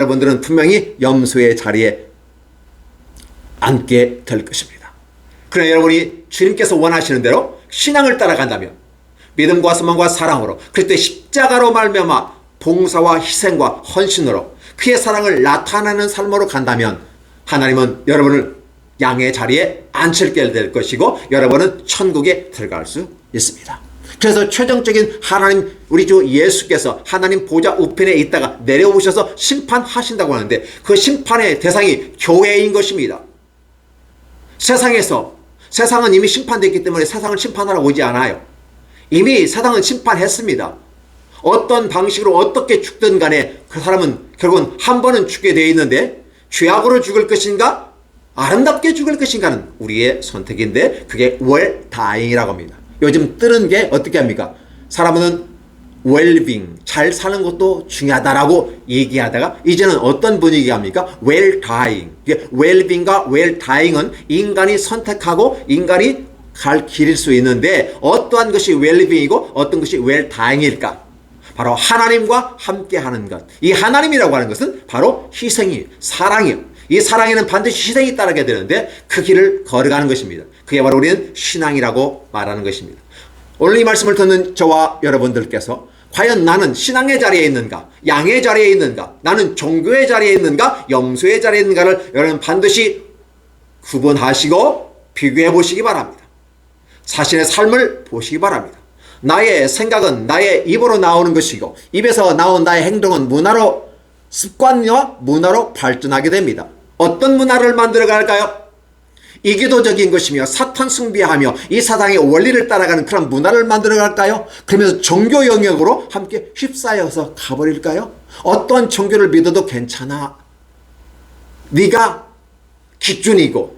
여러분들은 분명히 염소의 자리에 앉게 될 것입니다. 그러나 여러분이 주님께서 원하시는 대로 신앙을 따라간다면 믿음과 소망과 사랑으로 그리스도의 십자가로 말미암아 봉사와 희생과 헌신으로 그의 사랑을 나타내는 삶으로 간다면 하나님은 여러분을 양의 자리에 앉힐게 될 것이고 여러분은 천국에 들어갈 수 있습니다. 그래서 최종적인 하나님 우리 주 예수께서 하나님 보좌 우편에 있다가 내려오셔서 심판하신다고 하는데 그 심판의 대상이 교회인 것입니다. 세상은 이미 심판됐기 때문에 세상을 심판하러 오지 않아요. 이미 세상은 심판했습니다. 어떤 방식으로 어떻게 죽든 간에 그 사람은 결국은 한 번은 죽게 되어 있는데 죄악으로 죽을 것인가 아름답게 죽을 것인가는 우리의 선택인데 그게 well dying이라고 합니다. 요즘 뜨는 게 어떻게 합니까? 사람은 well-being, 잘 사는 것도 중요하다라고 얘기하다가 이제는 어떤 분위기가 합니까? well dying. well-being과 well dying은 인간이 선택하고 인간이 갈 길일 수 있는데 어떠한 것이 well-being이고 어떤 것이 well dying일까? 바로 하나님과 함께하는 것. 이 하나님이라고 하는 것은 바로 희생이에요. 사랑이에요. 이 사랑에는 반드시 희생이 따르게 되는데 그 길을 걸어가는 것입니다. 그게 바로 우리는 신앙이라고 말하는 것입니다. 오늘 이 말씀을 듣는 저와 여러분들께서 과연 나는 신앙의 자리에 있는가? 양의 자리에 있는가? 나는 종교의 자리에 있는가? 염소의 자리에 있는가를 여러분 반드시 구분하시고 비교해 보시기 바랍니다. 자신의 삶을 보시기 바랍니다. 나의 생각은 나의 입으로 나오는 것이고 입에서 나온 나의 행동은 문화로 습관과 문화로 발전하게 됩니다. 어떤 문화를 만들어갈까요? 이기도적인 것이며 사탄 숭배하며 이 사상의 원리를 따라가는 그런 문화를 만들어갈까요? 그러면서 종교 영역으로 함께 휩싸여서 가버릴까요? 어떤 종교를 믿어도 괜찮아. 네가 기준이고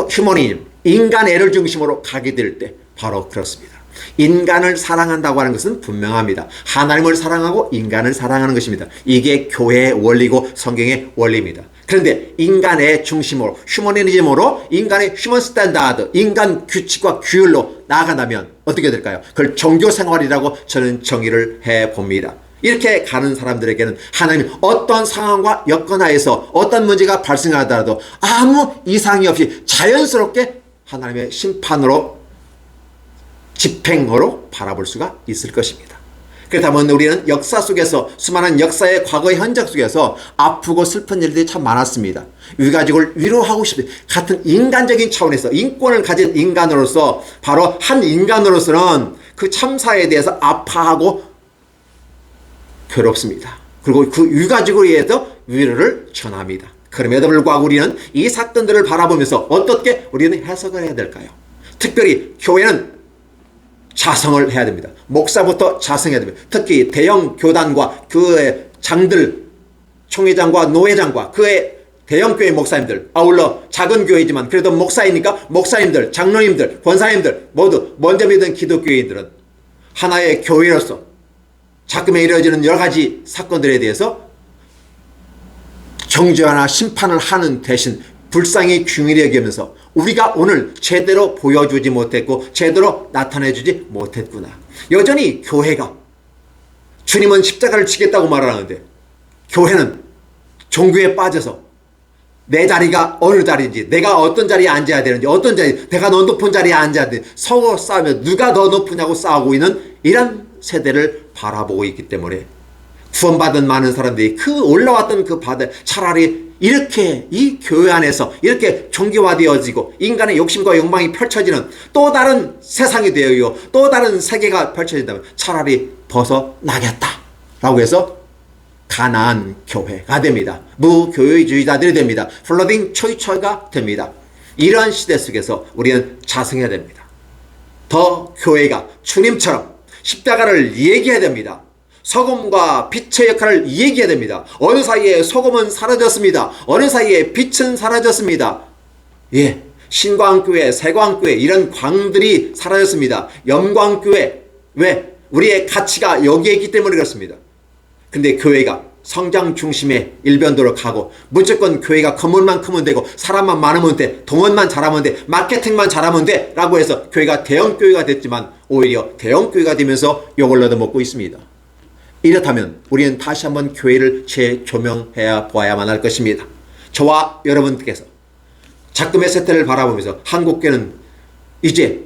휴머니즘, 인간애를 중심으로 가게 될 때 바로 그렇습니다. 인간을 사랑한다고 하는 것은 분명합니다. 하나님을 사랑하고 인간을 사랑하는 것입니다. 이게 교회의 원리고 성경의 원리입니다. 그런데 인간의 중심으로 휴머니즘으로 인간의 휴먼 스탠다드, 인간 규칙과 규율로 나아간다면 어떻게 될까요? 그걸 종교생활이라고 저는 정의를 해봅니다. 이렇게 가는 사람들에게는 하나님 어떤 상황과 여건 하에서 어떤 문제가 발생하더라도 아무 이상이 없이 자연스럽게 하나님의 심판으로 집행으로 바라볼 수가 있을 것입니다. 그렇다면 우리는 역사 속에서 수많은 역사의 과거의 흔적 속에서 아프고 슬픈 일들이 참 많았습니다. 유가족을 위로하고 싶은 같은 인간적인 차원에서 인권을 가진 인간으로서 바로 한 인간으로서는 그 참사에 대해서 아파하고 괴롭습니다. 그리고 그 유가족을 위해서 위로를 전합니다. 그럼에도 불구하고 우리는 이 사건들을 바라보면서 어떻게 우리는 해석을 해야 될까요? 특별히 교회는 자성을 해야 됩니다. 목사부터 자성해야 됩니다. 특히 대형 교단과 그의 장들, 총회장과 노회장과 그의 대형교회 목사님들, 아울러 작은 교회지만 그래도 목사이니까 목사님들, 장로님들, 권사님들 모두 먼저 믿은 기독교인들은 하나의 교회로서 자금에 이루어지는 여러 가지 사건들에 대해서 정죄하나 심판을 하는 대신 불쌍히 긍휼히 여기면서 우리가 오늘 제대로 보여주지 못했고 제대로 나타내주지 못했구나. 여전히 교회가 주님은 십자가를 지겠다고 말하는데 교회는 종교에 빠져서 내 자리가 어느 자리인지 내가 어떤 자리에 앉아야 되는지 어떤 자리 내가 더 높은 자리에 앉아야 되는지 서로 싸우며 누가 더 높으냐고 싸우고 있는 이런 세대를 바라보고 있기 때문에 구원받은 많은 사람들이 그 올라왔던 그 바다 차라리 이렇게 이 교회 안에서 이렇게 종교화되어지고 인간의 욕심과 욕망이 펼쳐지는 또 다른 세상이 되어요. 또 다른 세계가 펼쳐진다면 차라리 벗어나겠다라고 해서 가난한 교회가 됩니다. 무교회주의자들이 됩니다. 플러딩 초이처가 됩니다. 이러한 시대 속에서 우리는 자성해야 됩니다. 더 교회가 주님처럼 십자가를 얘기해야 됩니다. 소금과 빛의 역할을 얘기해야 됩니다. 어느 사이에 소금은 사라졌습니다. 어느 사이에 빛은 사라졌습니다. 예, 신광교회, 세광교회 이런 광들이 사라졌습니다. 염광교회, 왜? 우리의 가치가 여기에 있기 때문에 그렇습니다. 근데 교회가 성장 중심의 일변도로 가고 무조건 교회가 건물만 크면 되고 사람만 많으면 돼, 동원만 잘하면 돼, 마케팅만 잘하면 돼 라고 해서 교회가 대형교회가 됐지만 오히려 대형교회가 되면서 욕을 얻어먹고 있습니다. 이렇다면 우리는 다시 한번 교회를 재조명해야 보아야만 할 것입니다. 저와 여러분께서 작금의 세태를 바라보면서 한국교회는 이제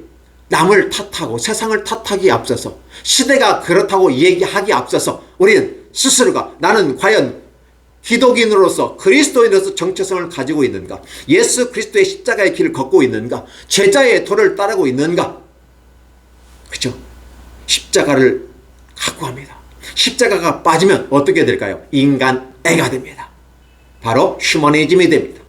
남을 탓하고 세상을 탓하기에 앞서서 시대가 그렇다고 얘기하기에 앞서서 우리는 스스로가 나는 과연 기독인으로서 그리스도인으로서 정체성을 가지고 있는가, 예수 그리스도의 십자가의 길을 걷고 있는가, 제자의 도를 따르고 있는가. 그렇죠? 십자가를 갖고 합니다. 십자가가 빠지면 어떻게 될까요? 인간애가 됩니다. 바로 휴머니즘이 됩니다.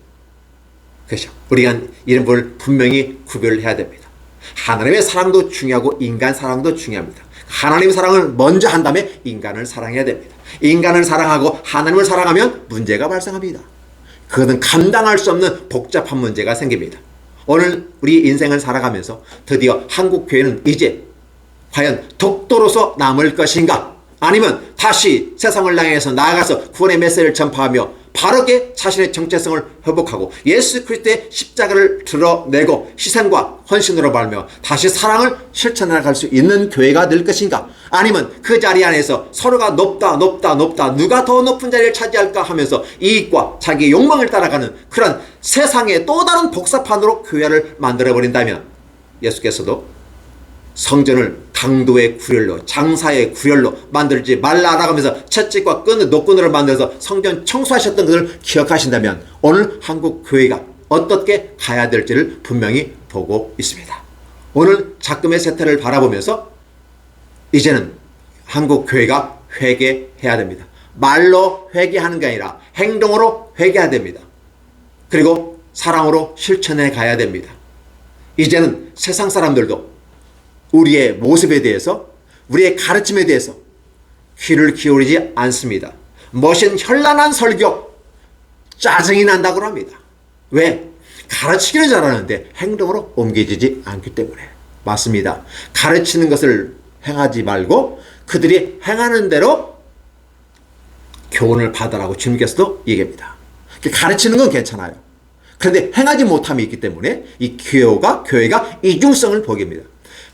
그렇죠? 우리가 이런 걸 분명히 구별을 해야 됩니다. 하나님의 사랑도 중요하고 인간 사랑도 중요합니다. 하나님의 사랑을 먼저 한 다음에 인간을 사랑해야 됩니다. 인간을 사랑하고 하나님을 사랑하면 문제가 발생합니다. 그것은 감당할 수 없는 복잡한 문제가 생깁니다. 오늘 우리 인생을 살아가면서 드디어 한국교회는 이제 과연 독도로서 남을 것인가, 아니면 다시 세상을 향해서 나아가서 구원의 메시지를 전파하며 바르게 자신의 정체성을 회복하고 예수 그리스도의 십자가를 드러내고 희생과 헌신으로 말며 다시 사랑을 실천해 나갈 수 있는 교회가 될 것인가, 아니면 그 자리 안에서 서로가 높다 누가 더 높은 자리를 차지할까 하면서 이익과 자기의 욕망을 따라가는 그런 세상의 또 다른 복사판으로 교회를 만들어버린다면 예수께서도 성전을 강도의 구렬로, 장사의 구렬로 만들지 말라라고 하면서 채찍과 끈, 노끈으로 만들어서 성전 청소하셨던 것을 기억하신다면 오늘 한국 교회가 어떻게 가야 될지를 분명히 보고 있습니다. 오늘 작금의 세태를 바라보면서 이제는 한국 교회가 회개해야 됩니다. 말로 회개하는 게 아니라 행동으로 회개해야 됩니다. 그리고 사랑으로 실천해 가야 됩니다. 이제는 세상 사람들도 우리의 모습에 대해서, 우리의 가르침에 대해서 귀를 기울이지 않습니다. 멋진 현란한 설교 짜증이 난다고 합니다. 왜? 가르치기는 잘하는데 행동으로 옮겨지지 않기 때문에. 맞습니다. 가르치는 것을 행하지 말고 그들이 행하는 대로 교훈을 받으라고 주님께서도 얘기합니다. 가르치는 건 괜찮아요. 그런데 행하지 못함이 있기 때문에 이 교회가 이중성을 보게 됩니다.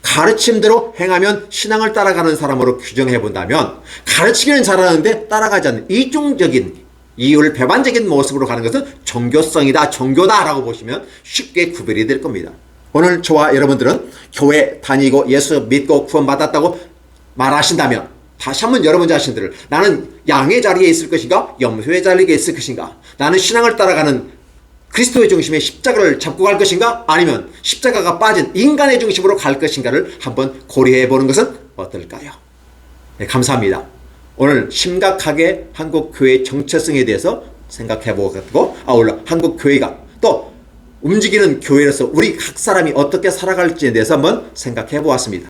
가르침대로 행하면 신앙을 따라가는 사람으로 규정해 본다면, 가르치기는 잘하는데 따라가지 않는 이중적인, 이율 배반적인 모습으로 가는 것은 종교성이다, 종교다라고 보시면 쉽게 구별이 될 겁니다. 오늘 저와 여러분들은 교회 다니고 예수 믿고 구원받았다고 말하신다면 다시 한번 여러분 자신들을, 나는 양의 자리에 있을 것인가, 염소의 자리에 있을 것인가, 나는 신앙을 따라가는 그리스도의 중심에 십자가를 잡고 갈 것인가, 아니면 십자가가 빠진 인간의 중심으로 갈 것인가를 한번 고려해 보는 것은 어떨까요? 네, 감사합니다. 오늘 심각하게 한국 교회의 정체성에 대해서 생각해 보고, 아울러 한국 교회가 또 움직이는 교회로서 우리 각 사람이 어떻게 살아갈지에 대해서 한번 생각해 보았습니다.